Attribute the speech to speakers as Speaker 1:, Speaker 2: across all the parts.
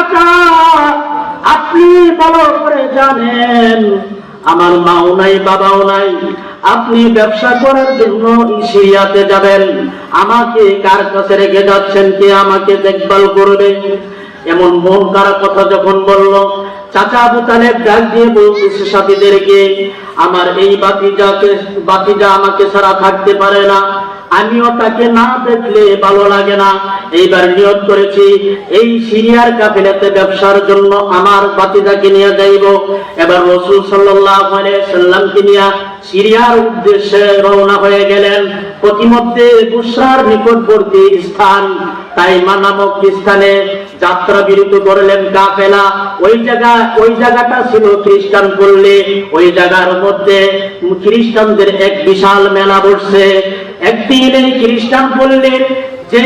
Speaker 1: চাচা আপনি ভালো করে জানেন আমার মাও নাই বাবাও নাই, আপনি ব্যবসা করার জন্য সিরিয়াতে যাবেন, আমাকে কার কাছে রেখে যাচ্ছেন, কে আমাকে দেখভাল করবে? এমন মন খারাপ কথা যখন বলল, চাচা আবু তালেব ডাক দিয়ে বলতেছে সাথীদেরকে, আমার এই বাতিজা আমাকে ছাড়া থাকতে পারে না, আমিও তাকে না দেখলে ভালো লাগে না। এইবার নিয়ত করেছি এই সিরিয়ার কাফেলাতে ব্যবসার জন্য আমার বাতিজাকে নিয়ে যাইব। এবার রাসূল সাল্লাল্লাহু আলাইহি সাল্লামকে নিয়ে সিরিয়ার উদ্দেশ্যে রওনা হয়ে গেলেন। প্রতিমধ্যে বুশরার নিকটবর্তী স্থান তাইমা নামক স্থানে যাত্রা বিরত করলেন কাফেলা। ওই জায়গাটা ছিল খ্রিস্টান পল্লী। ওই জায়গার মধ্যে খ্রিস্টানদের এক বিশাল মেলা বসছে। একদিন এই খ্রিস্টান পল্লীর যে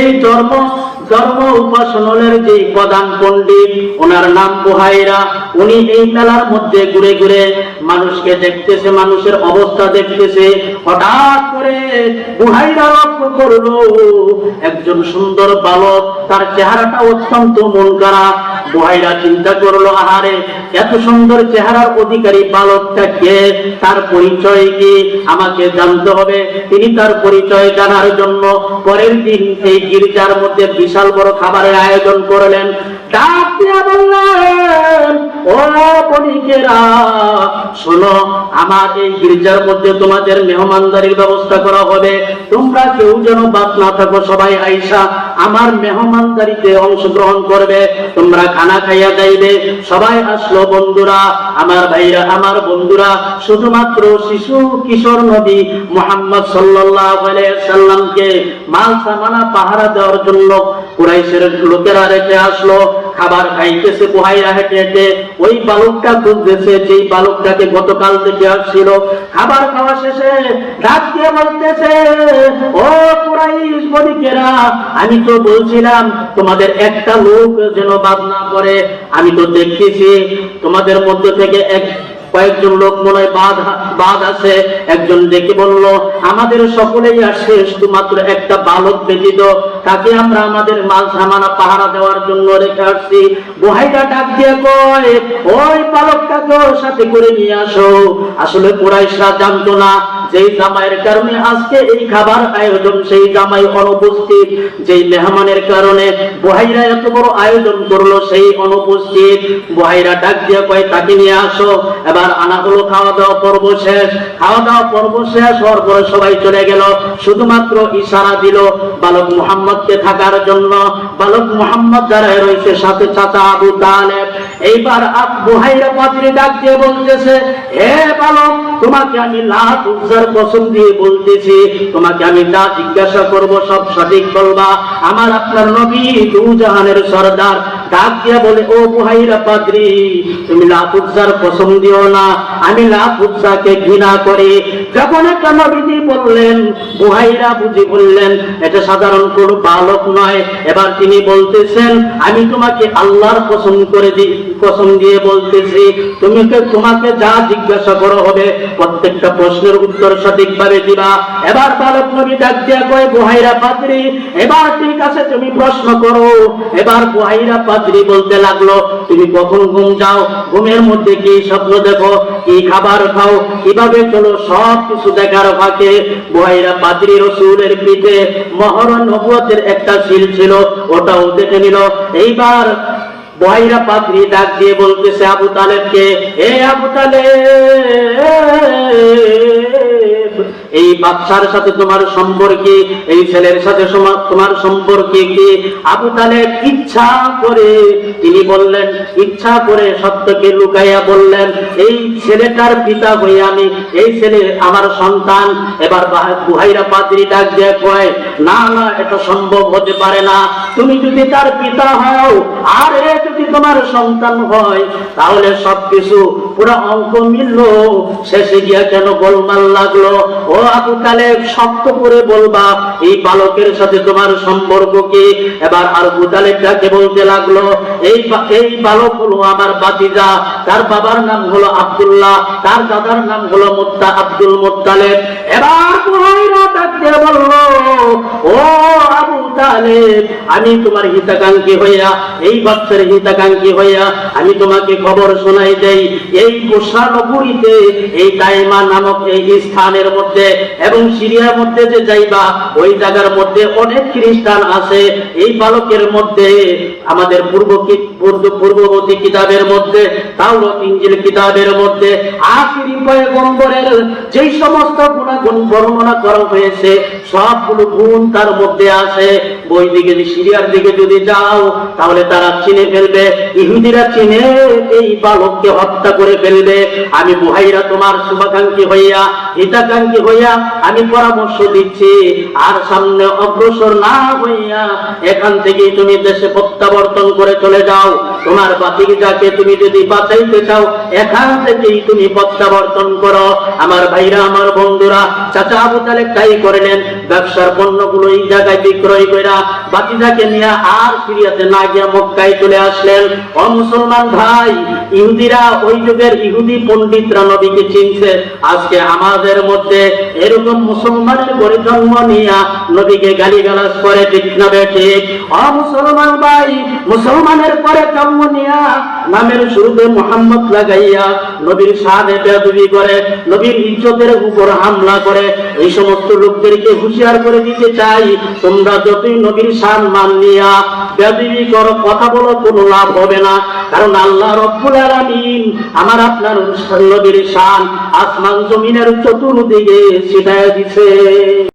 Speaker 1: ধর্ম উপাসনের যে প্রধান পণ্ডিত, ওনার নাম বুহাইরা, উনি এই মেলার মধ্যে ঘুরে ঘুরে মানুষকে দেখতেছে, মানুষের অবস্থা দেখতেছে। হঠাৎ করে বুহাইরা লক্ষ্য করলো একজন সুন্দর বালক, তার চেহারাটা অত্যন্ত মন খারাপ। বুহাইরা চিন্তা করলো, আহারে এত সুন্দর চেহারার অধিকারী বালকটা কে, তার পরিচয় কি, আমাকে জানতে হবে। তিনি তার পরিচয় জানার জন্য পরের দিন এই গির্জার মধ্যে বিশাল বড় খাবারের আয়োজন করলেন। ডাক দিয়ে বললেন, ও বণিকেরা শোনো, আমার এই গির্জার মধ্যে তোমাদের মেহমানদারির ব্যবস্থা করা হবে, তোমরা কেউ যেন বাদ না থাকো, সবাই আইসা আমার মেহমানদারিতে অংশগ্রহণ করবে, তোমরা খানা খাইয়া যাইবে। সবাই আসলো, বন্ধুরা, আমার ভাইরা, আমার বন্ধুরা, শুধুমাত্র শিশু কিশোর নবী মুহাম্মদ সাল্লাল্লাহু আলাইহি সাল্লামকে মাল সামানা পাহারা দেওয়ার জন্য কুরাইশের লোকেরা রেখে আসলো। খাবার খাইতেছে বুহাইরা হেঁটে হেঁটে, ওই বালকটা খুঁজতেছে যেই বালকটাকে গতকাল থেকে আসছিল। খাবার খাওয়া শেষে ডাক দিয়ে বলতেছে, ও কুরাইশ বণিকেরা, আমি তো বলছিলাম তোমাদের একটা লোক যেন বাদ না পড়ে, আমি তো দেখতেছি তোমাদের মধ্য থেকে কয়েকজন লোক মনে হয় বাদ আছে। একজন ডেকে বলল, আমাদের সকলেই আসে, শুধুমাত্র একটা বালক ব্যতীত, তাকে আমরা আমাদের মাল সামানা পাহারা দেওয়ার জন্য রেখে আসছি। বুহাইরা ডাক দিয়ে কয়, ওই বালকটাকে সাথে করে নিয়ে আসো। আসলে কুরাইশরা জানতো না যেই জামাইয়ের কারণে আজকে এই খাবার আয়োজন, সেই জামাই অনুপস্থিত। যেই মেহমানের কারণে বুহাইরা এত বড় আয়োজন করলো, সেই অনুপস্থিত। বুহাইরা ডাক দিয়ে কয়, তাকে নিয়ে আসো। এবার আনা হলো, খাওয়া দাওয়া পর্ব শেষ। হওয়ার পরে সবাই চলে গেল, শুধুমাত্র ইশারা দিল বালক মুহাম্মদকে থাকার জন্য। বালক মুহাম্মদ দাঁড়ায় রয়েছে, সাথে চাচা আবু তালেব। এইবার বুহাইরা পাদ্রী ডাক দিয়ে বলতেছে, হে বালক, তোমাকে আমি লাত উজ্জার কসম দিয়ে বলতেছি, তোমাকে আমি যা জিজ্ঞাসা করব সব সঠিক বলবা। আমার আপনার নবী দু জাহানের সরদার। ডাক দিয়ে বলে, ও বুহাইরা পাদ্রী, তুমি লাত উজ্জার কসম দিও না, আমি লাত উজ্জাকে ঘৃণা করি। যখন একটা নবীজি বললেন, বুহাইরা বুঝি বললেন এটা সাধারণ কোন বালক নয়। এবার তিনি বলতেছেন, আমি তোমাকে আল্লাহর কসম দিয়ে বলতেছি, তোমাকে যা জিজ্ঞাসা করা হবে প্রত্যেকটা প্রশ্নের উত্তর সঠিকভাবে দিবা। এবার বালক নবী ডাক দিয়া কয়, বুহাইরা পাদ্রী, এবার ঠিক আছে, তুমি প্রশ্ন করো। এবার বুহাইরা পাদ্রী বলতে লাগলো, তুমি কখন ঘুম যাও, ঘুমের মধ্যে কি স্বপ্ন দেখো, কি খাবার খাও, কিভাবে চলো, সব কিছু দেখার ফাঁকে বুহাইরা পাদ্রী রাসূলের পিঠে মোহর নবুয়তের একটা সিল ছিল, ওটাও দেখে নিল। এইবার বুহাইরা পাদ্রী ডাক দিয়ে বলতেছে আবু তালেবকে, এ আবু তালেব, এই বাচ্চার সাথে তোমার সম্পর্কে, এই ছেলের সাথে তোমার সম্পর্কে কি? আবু তালেব ইচ্ছা করে, তিনি বললেন, ইচ্ছা করে সত্যকে লুকাইয়া বললেন, এই ছেলেটার পিতা হয়ে আমি, এই ছেলে আমার সন্তান। এবার বুহাইরা পাদ্রী ডাক দিয়ে কয়, না না, এটা সম্ভব হতে পারে না, তুমি যদি তার পিতা হও আর এ যদি তোমার সন্তান হয়, তাহলে সবকিছু ওরা অঙ্ক মিললো, শেষে গিয়া কেন গোলমাল লাগলো? ও আবু তালেব, শক্ত করে বলবা এই বালকের সাথে তোমার সম্পর্ক কি? এবার আবু তালেব তাকে বলতে লাগলো, এই বালক হলো আমার ভাতিজা, তার বাবার নাম হলো আব্দুল্লাহ, তার দাদার নাম হলো আব্দুল মুত্তালিব। এবার বুহাইরা তাকে বললো, ও আবু তালেব, আমি তোমার হিতাকাঙ্ক্ষী হইয়া, এই বাচ্চার হিতাকাঙ্ক্ষী হইয়া আমি তোমাকে খবর শোনাই দেই, এই বুসরা নগরীতে এই তাইমা নামক এই স্থানের মধ্যে এবং সিরিয়ার মধ্যে যে যাইবা, ওই জায়গার মধ্যে অনেক খ্রিস্টান আছে। এই বালকের মধ্যে আমাদের পূর্ববর্তী কিতাবের মধ্যে, তাওরাত ইনজিল কিতাবের মধ্যে আখিরি পয়গম্বরের যেই সমস্ত গুণাগুণ বর্ণনা করা হয়েছে সবগুলো গুণ তার মধ্যে আছে। ওই দিকে সিরিয়ার দিকে যদি যাও তাহলে তারা চিনে ফেলবে, ইহুদিরা চিনে এই বালককে হত্যা করে ফেলবে। আমি বুহাইরা তোমার শুভাকাঙ্ক্ষী হইয়া, হিতাকাঙ্ক্ষী হইয়া আমি পরামর্শ দিচ্ছি, আর সামনে অগ্রসর না হইয়া এখান থেকে তুমি দেশে প্রত্যাবর্তন করে চলে যাও। তোমার ভাতিজাকে তুমি যদি বাঁচাইতে চাও এখান থেকেই তুমি প্রত্যাবর্তন করো। আমার ভাইরা, আমার বন্ধুরা, চাচা আবু তালেব তাই করলেন। ব্যবসার পণ্যগুলো এই জায়গায় বিক্রয় কইরা ভাতিজাকে নিয়ে আর সিরিয়াতে না গিয়া মক্কায় চলে আসলেন। ও মুসলমান ভাই, ইহুদিরা ওই যুগের ইহুদি পণ্ডিতরা নবীকে চিনছে। আজকে আমাদের মধ্যে এরকম মুসলমানের ঘরে জন্ম নিয়া নবীকে গালিগালাজ করে, ঠিক না ঠিক? ও মুসলমান ভাই, মুসলমানের পরে জন্ম নিয়া নামের শুরুতে মুহাম্মদ লাগাইয়া নবীর শানে বেয়াদবি করে, নবীর ইজ্জতের উপর হামলা করে, এই সমস্ত লোকদেরকে হুঁশিয়ার করে দিতে চাই, তোমরা যতই নবীর শান মান নিয়া বেয়াদবি করো, কথা বলো, কোনো লাভ হবে না। কারণ আল্লাহ রব্বুল আলামিন আমার আপনার নবীর শান আসমান জমিনের চতুর্দিকে ছিটাইয়া দিছে।